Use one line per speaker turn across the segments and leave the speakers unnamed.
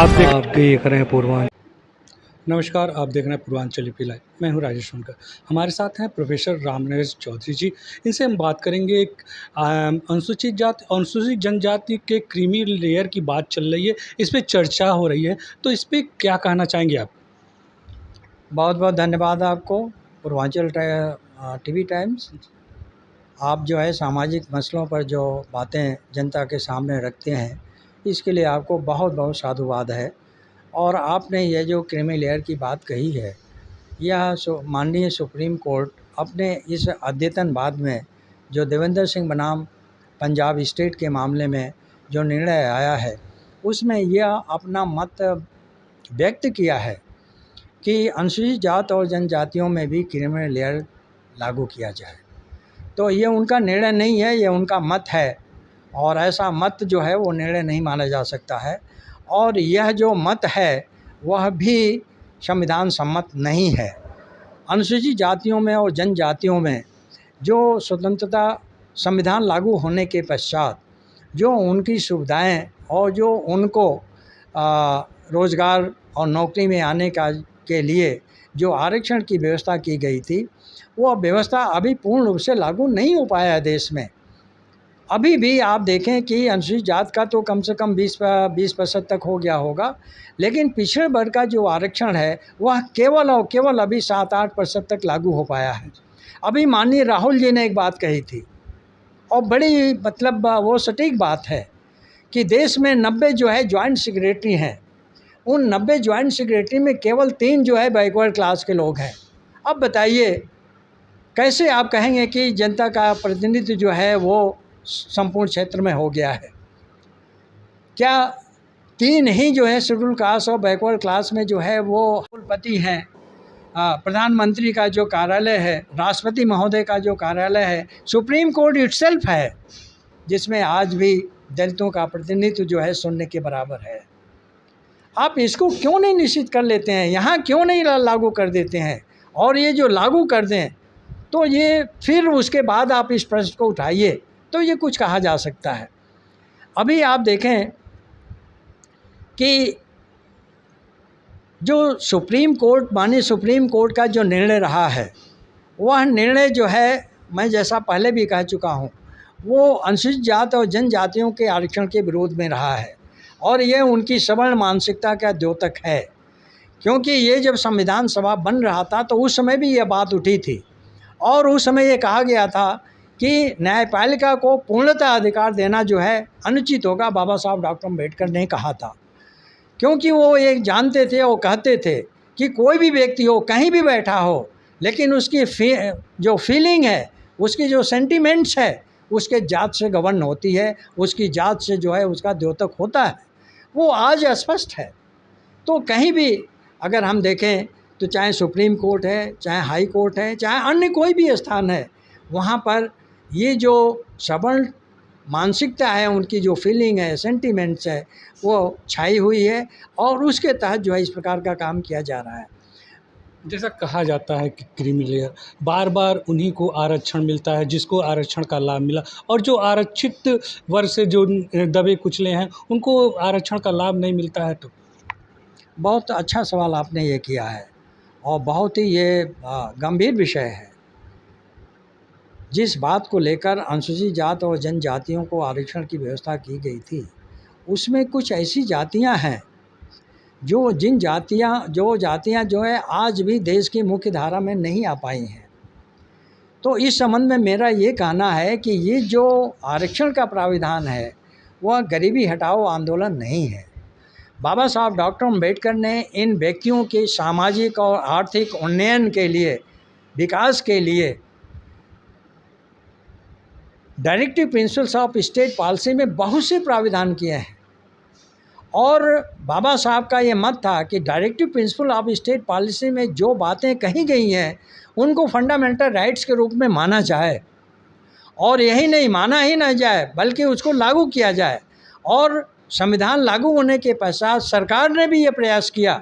आप देख रहे हैं पूर्वांचल। नमस्कार, आप देख रहे हैं पूर्वांचल यूपी लाइव। मैं हूं राजेश सोनकर। हमारे साथ हैं प्रोफेसर रामनरेश चौधरी जी। इनसे हम बात करेंगे एक अनुसूचित जनजाति के क्रीमी लेयर की बात चल रही है, इस पे चर्चा हो रही है, तो इस पे क्या कहना चाहेंगे आप?
बहुत बहुत धन्यवाद आपको, पूर्वांचल टीवी टाइम्स। आप जो है सामाजिक मसलों पर जो बातें जनता के सामने रखते हैं, इसके लिए आपको बहुत बहुत साधुवाद है। और आपने ये जो क्रीमी लेयर की बात कही है, यह माननीय सुप्रीम कोर्ट अपने इस अद्यतनवाद में जो देवेंद्र सिंह बनाम पंजाब स्टेट के मामले में जो निर्णय आया है, उसमें यह अपना मत व्यक्त किया है कि अनुसूचित जात और जनजातियों में भी क्रीमी लेयर लागू किया जाए। तो ये उनका निर्णय नहीं है, ये उनका मत है, और ऐसा मत जो है वो निर्णय नहीं माना जा सकता है। और यह जो मत है वह भी संविधान सम्मत नहीं है। अनुसूचित जातियों में और जनजातियों में जो स्वतंत्रता संविधान लागू होने के पश्चात जो उनकी सुविधाएं और जो उनको रोज़गार और नौकरी में आने के लिए जो आरक्षण की व्यवस्था की गई थी, वो व्यवस्था अभी पूर्ण रूप से लागू नहीं हो पाया है देश में। अभी भी आप देखें कि अनुसूचित जात का तो कम से कम 20% तक हो गया होगा, लेकिन पिछड़े वर्ग का जो आरक्षण है वह केवल और केवल अभी 7-8% तक लागू हो पाया है। अभी माननीय राहुल जी ने एक बात कही थी, और बड़ी मतलब वो सटीक बात है कि देश में 90 जो है जॉइंट सेक्रेटरी हैं, उन 90 जॉइंट सेक्रेटरी में केवल 3 जो है बैकवर्ड क्लास के लोग हैं। अब बताइए कैसे आप कहेंगे कि जनता का प्रतिनिधित्व जो है वो संपूर्ण क्षेत्र में हो गया है? क्या 3 ही जो है शेड्यूल कास्ट और बैकवर्ड क्लास में जो है वो कुलपति हैं, प्रधानमंत्री का जो कार्यालय है, राष्ट्रपति महोदय का जो कार्यालय है, सुप्रीम कोर्ट इटसेल्फ है, जिसमें आज भी दलितों का प्रतिनिधित्व जो है सुनने के बराबर है। आप इसको क्यों नहीं निश्चित कर लेते हैं, यहाँ क्यों नहीं लागू कर देते हैं? और ये जो लागू कर दें तो ये फिर उसके बाद आप इस प्रश्न को उठाइए तो ये कुछ कहा जा सकता है। अभी आप देखें कि जो माननीय सुप्रीम कोर्ट का जो निर्णय रहा है, वह निर्णय जो है, मैं जैसा पहले भी कह चुका हूँ, वो अनुसूचित जात और जनजातियों के आरक्षण के विरोध में रहा है, और ये उनकी सवर्ण मानसिकता का द्योतक है। क्योंकि ये जब संविधान सभा बन रहा था तो उस समय भी ये बात उठी थी, और उस समय ये कहा गया था कि न्यायपालिका को पूर्णतः अधिकार देना जो है अनुचित होगा। बाबा साहब डॉक्टर अम्बेडकर ने कहा था, क्योंकि वो ये जानते थे, वो कहते थे कि कोई भी व्यक्ति हो, कहीं भी बैठा हो, लेकिन उसकी जो फीलिंग है, उसकी जो सेंटिमेंट्स है, उसके जात से गवर्न होती है, उसकी जात से जो है उसका द्योतक होता है। वो आज स्पष्ट है। तो कहीं भी अगर हम देखें तो चाहे सुप्रीम कोर्ट है, चाहे हाई कोर्ट है, चाहे अन्य कोई भी स्थान है, वहाँ पर ये जो सवर्ण मानसिकता है, उनकी जो फीलिंग है, सेंटिमेंट्स है, वो छाई हुई है, और उसके तहत जो है इस प्रकार का काम किया जा रहा है।
जैसा कहा जाता है कि क्रीमी लेयर, बार बार उन्हीं को आरक्षण मिलता है जिसको आरक्षण का लाभ मिला, और जो आरक्षित वर्ग से जो दबे कुचले हैं उनको आरक्षण का लाभ नहीं मिलता है। तो
बहुत अच्छा सवाल आपने ये किया है, और बहुत ही ये गंभीर विषय है। जिस बात को लेकर अनुसूचित जात और जनजातियों को आरक्षण की व्यवस्था की गई थी, उसमें कुछ ऐसी जातियां हैं जो जातियां जो है आज भी देश की मुख्य धारा में नहीं आ पाई हैं। तो इस संबंध में मेरा ये कहना है कि ये जो आरक्षण का प्राविधान है वह गरीबी हटाओ आंदोलन नहीं है। बाबा साहब डॉक्टर अम्बेडकर ने इन व्यक्तियों के सामाजिक और आर्थिक उन्नयन के लिए, विकास के लिए directive principles of state policy में बहुत से प्राविधान किए हैं, और बाबा साहब का ये मत था कि directive principle of state policy में जो बातें कही गई हैं उनको फंडामेंटल राइट्स के रूप में माना जाए, और यही नहीं, माना ही ना जाए बल्कि उसको लागू किया जाए। और संविधान लागू होने के पश्चात सरकार ने भी ये प्रयास किया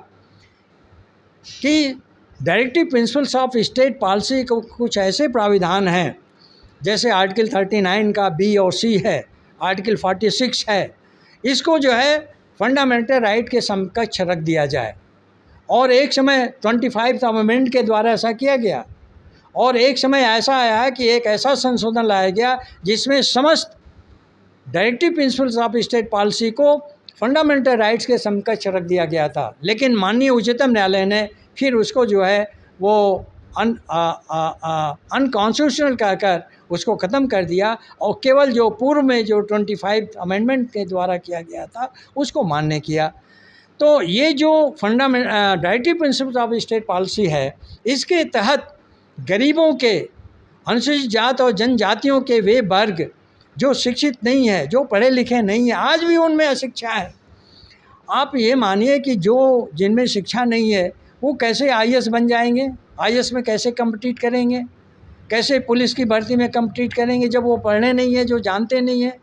कि directive principles of state policy को कुछ ऐसे प्राविधान हैं, जैसे आर्टिकल 39 का बी और सी है, आर्टिकल 46 है, इसको जो है फंडामेंटल राइट के समकक्ष रख दिया जाए। और एक समय 25th अमेंडमेंट के द्वारा ऐसा किया गया, और एक समय ऐसा आया कि एक ऐसा संशोधन लाया गया जिसमें समस्त directive principles of state policy को फंडामेंटल राइट्स के समकक्ष रख दिया गया था। लेकिन माननीय उच्चतम न्यायालय ने फिर उसको जो है वो अनकॉन्स्टिट्यूशनल कहकर उसको ख़त्म कर दिया, और केवल जो पूर्व में जो 25th अमेंडमेंट के द्वारा किया गया था उसको मान्य किया। तो ये जो directive principles of state policy है, इसके तहत गरीबों के, अनुसूचित जात और जनजातियों के वे वर्ग जो शिक्षित नहीं है, जो पढ़े लिखे नहीं है, आज भी उनमें अशिक्षा है। आप ये मानिए कि जो जिनमें शिक्षा नहीं है वो कैसे आईएएस बन जाएंगे, आईएएस में कैसे कम्पीट करेंगे, कैसे पुलिस की भर्ती में कम्पीट करेंगे जब वो पढ़ने नहीं है, जो जानते नहीं है।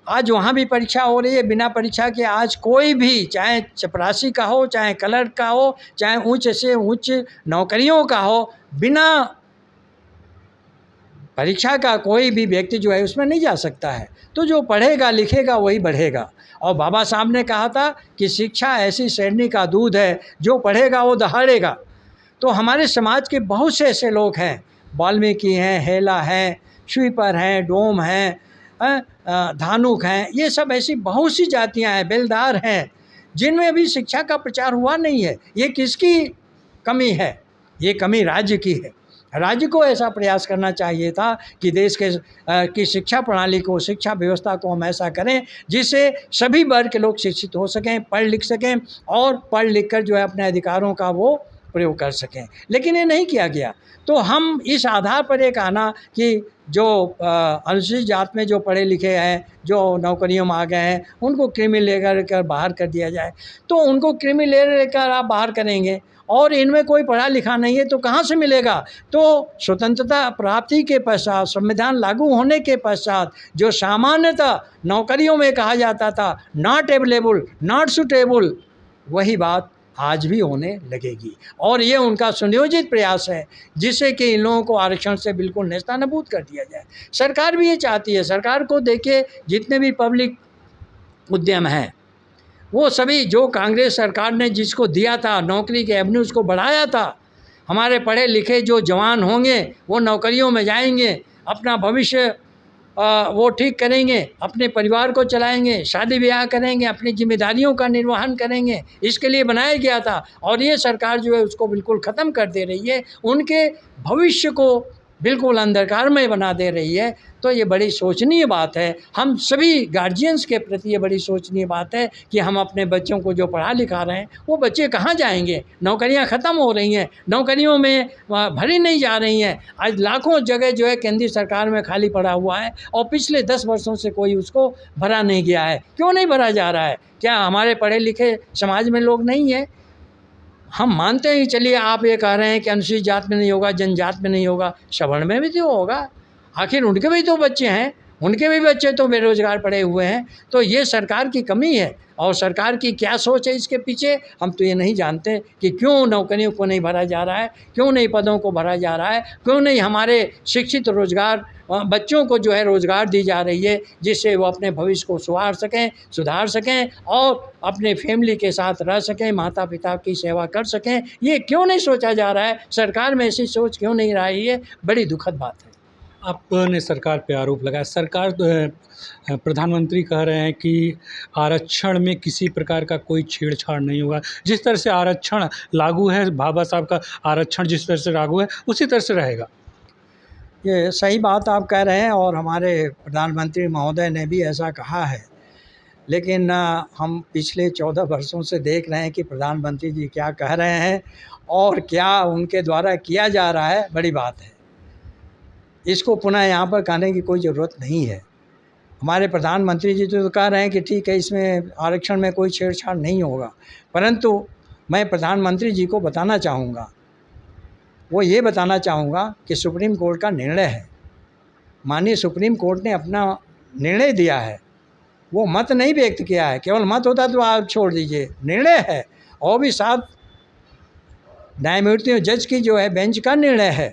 आज वहाँ भी परीक्षा हो रही है, बिना परीक्षा के आज कोई भी, चाहे चपरासी का हो, चाहे क्लर्क का हो, चाहे उच्च से उच्च नौकरियों का हो, बिना परीक्षा का कोई भी व्यक्ति जो है उसमें नहीं जा सकता है। तो जो पढ़ेगा लिखेगा वही बढ़ेगा। और बाबा साहब ने कहा था कि शिक्षा ऐसी श्रेणी का दूध है, जो पढ़ेगा वो दहाड़ेगा। तो हमारे समाज के बहुत से ऐसे लोग हैं, वाल्मीकि हैं, हेला हैं, स्वीपर हैं, डोम हैं, धानुक हैं, ये सब ऐसी बहुत सी जातियां हैं, बेलदार हैं, जिनमें अभी शिक्षा का प्रचार हुआ नहीं है। ये किसकी कमी है? ये कमी राज्य की है। राज्य को ऐसा प्रयास करना चाहिए था कि देश के की शिक्षा प्रणाली को, शिक्षा व्यवस्था को हम ऐसा करें जिससे सभी वर्ग के लोग शिक्षित हो सकें, पढ़ लिख सकें, और पढ़ लिख कर जो है अपने अधिकारों का वो प्रयोग कर सकें। लेकिन ये नहीं किया गया। तो हम इस आधार पर एक आना कि जो अनुसूचित जात में जो पढ़े लिखे हैं, जो नौकरियों में आ गए हैं, उनको क्रिमी लेकर बाहर कर दिया जाए। तो उनको क्रिमी लेकर आप बाहर करेंगे, और इनमें कोई पढ़ा लिखा नहीं है तो कहाँ से मिलेगा? तो स्वतंत्रता प्राप्ति के पश्चात, संविधान लागू होने के पश्चात जो सामान्यतः नौकरियों में कहा जाता था नॉट अवेलेबल, नॉट सूटेबल, वही बात आज भी होने लगेगी। और ये उनका सुनियोजित प्रयास है जिससे कि इन लोगों को आरक्षण से बिल्कुल नेस्तनाबूद कर दिया जाए। सरकार भी ये चाहती है। सरकार को देखिए, जितने भी पब्लिक उद्यम हैं वो सभी जो कांग्रेस सरकार ने जिसको दिया था, नौकरी के एवेन्यूज़ को बढ़ाया था, हमारे पढ़े लिखे जो जवान होंगे वो नौकरियों में जाएंगे, अपना भविष्य वो ठीक करेंगे, अपने परिवार को चलाएंगे, शादी ब्याह करेंगे, अपनी जिम्मेदारियों का निर्वहन करेंगे, इसके लिए बनाया गया था। और ये सरकार जो है उसको बिल्कुल ख़त्म कर दे रही है, उनके भविष्य को बिल्कुल अंधकार में बना दे रही है। तो ये बड़ी सोचनीय बात है। हम सभी गार्जियंस के प्रति ये बड़ी सोचनीय बात है कि हम अपने बच्चों को जो पढ़ा लिखा रहे हैं वो बच्चे कहाँ जाएंगे? नौकरियां ख़त्म हो रही हैं, नौकरियों में भरी नहीं जा रही हैं। आज लाखों जगह जो है केंद्रीय सरकार में खाली पड़ा हुआ है, और पिछले 10 वर्षों से कोई उसको भरा नहीं गया है। क्यों नहीं भरा जा रहा है? क्या हमारे पढ़े लिखे समाज में लोग नहीं हैं? हम मानते हैं, चलिए आप ये कह रहे हैं कि अनुसूचित जात में नहीं होगा, जनजात में नहीं होगा, सवर्ण में भी तो होगा। आखिर उनके भी तो बच्चे हैं, उनके भी बच्चे तो बेरोजगार पड़े हुए हैं। तो ये सरकार की कमी है, और सरकार की क्या सोच है इसके पीछे हम तो ये नहीं जानते कि क्यों नौकरियों को नहीं भरा जा रहा है, क्यों नहीं पदों को भरा जा रहा है, क्यों नहीं हमारे शिक्षित रोजगार बच्चों को जो है रोज़गार दी जा रही है, जिससे वो अपने भविष्य को सुधार सकें और अपने फैमिली के साथ रह सकें, माता पिता की सेवा कर सकें। ये क्यों नहीं सोचा जा रहा है? सरकार में ऐसी सोच क्यों नहीं रही है? बड़ी दुखद बात है।
आपने सरकार पे आरोप लगाया। सरकार प्रधानमंत्री कह रहे हैं कि आरक्षण में किसी प्रकार का कोई छेड़छाड़ नहीं होगा। जिस तरह से आरक्षण लागू है, बाबा साहब का आरक्षण जिस तरह से लागू है उसी तरह से रहेगा।
ये सही बात आप कह रहे हैं, और हमारे प्रधानमंत्री महोदय ने भी ऐसा कहा है। लेकिन हम पिछले 14 वर्षों से देख रहे हैं कि प्रधानमंत्री जी क्या कह रहे हैं और क्या उनके द्वारा किया जा रहा है। बड़ी बात है, इसको पुनः यहाँ पर कहने की कोई ज़रूरत नहीं है। हमारे प्रधानमंत्री जी तो कह रहे हैं कि ठीक है, इसमें आरक्षण में कोई छेड़छाड़ नहीं होगा, परंतु मैं प्रधानमंत्री जी को बताना चाहूँगा, वो ये बताना चाहूँगा कि सुप्रीम कोर्ट का निर्णय है। माननीय सुप्रीम कोर्ट ने अपना निर्णय दिया है, वो मत नहीं व्यक्त किया है। केवल मत होता तो आप छोड़ दीजिए, निर्णय है, और भी 7 न्यायमूर्तियों जज की जो है बेंच का निर्णय है।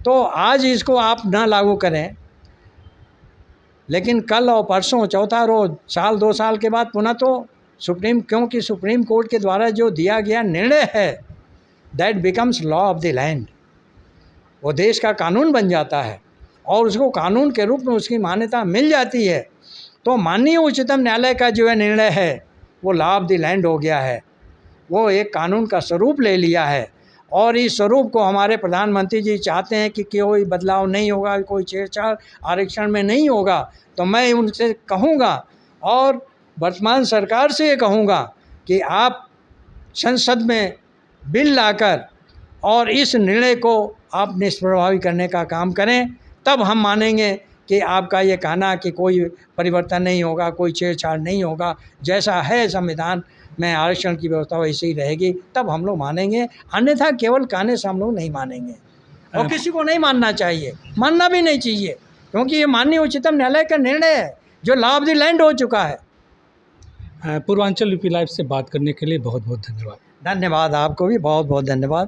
तो आज इसको आप ना लागू करें, लेकिन कल और परसों चौथा रोज़, साल 2 साल के बाद पुनः तो क्योंकि सुप्रीम कोर्ट के द्वारा जो दिया गया निर्णय है that becomes law of the land, वो देश का कानून बन जाता है और उसको कानून के रूप में उसकी मान्यता मिल जाती है। तो माननीय उच्चतम न्यायालय का जो है निर्णय है वो लॉ ऑफ द लैंड हो गया है, वो एक कानून का स्वरूप ले लिया है। और इस स्वरूप को हमारे प्रधानमंत्री जी चाहते हैं कि कोई बदलाव नहीं होगा, कोई छेड़छाड़ आरक्षण में नहीं होगा। तो मैं उनसे कहूँगा और वर्तमान सरकार से ये कहूँगा कि आप संसद में बिल लाकर और इस निर्णय को आप निष्प्रभावी करने का काम करें, तब हम मानेंगे कि आपका ये कहना कि कोई परिवर्तन नहीं होगा, कोई छेड़छाड़ नहीं होगा, जैसा है संविधान में आरक्षण की व्यवस्था वैसे ही रहेगी, तब हम लोग मानेंगे। अन्यथा केवल कहने से हम लोग नहीं मानेंगे और किसी को नहीं मानना चाहिए, मानना भी नहीं चाहिए, क्योंकि ये माननीय उच्चतम न्यायालय का निर्णय है जो लॉ ऑफ द लैंड हो चुका है।
पूर्वांचल यूपी लाइव से बात करने के लिए बहुत बहुत धन्यवाद।
धन्यवाद, आपको भी बहुत बहुत धन्यवाद।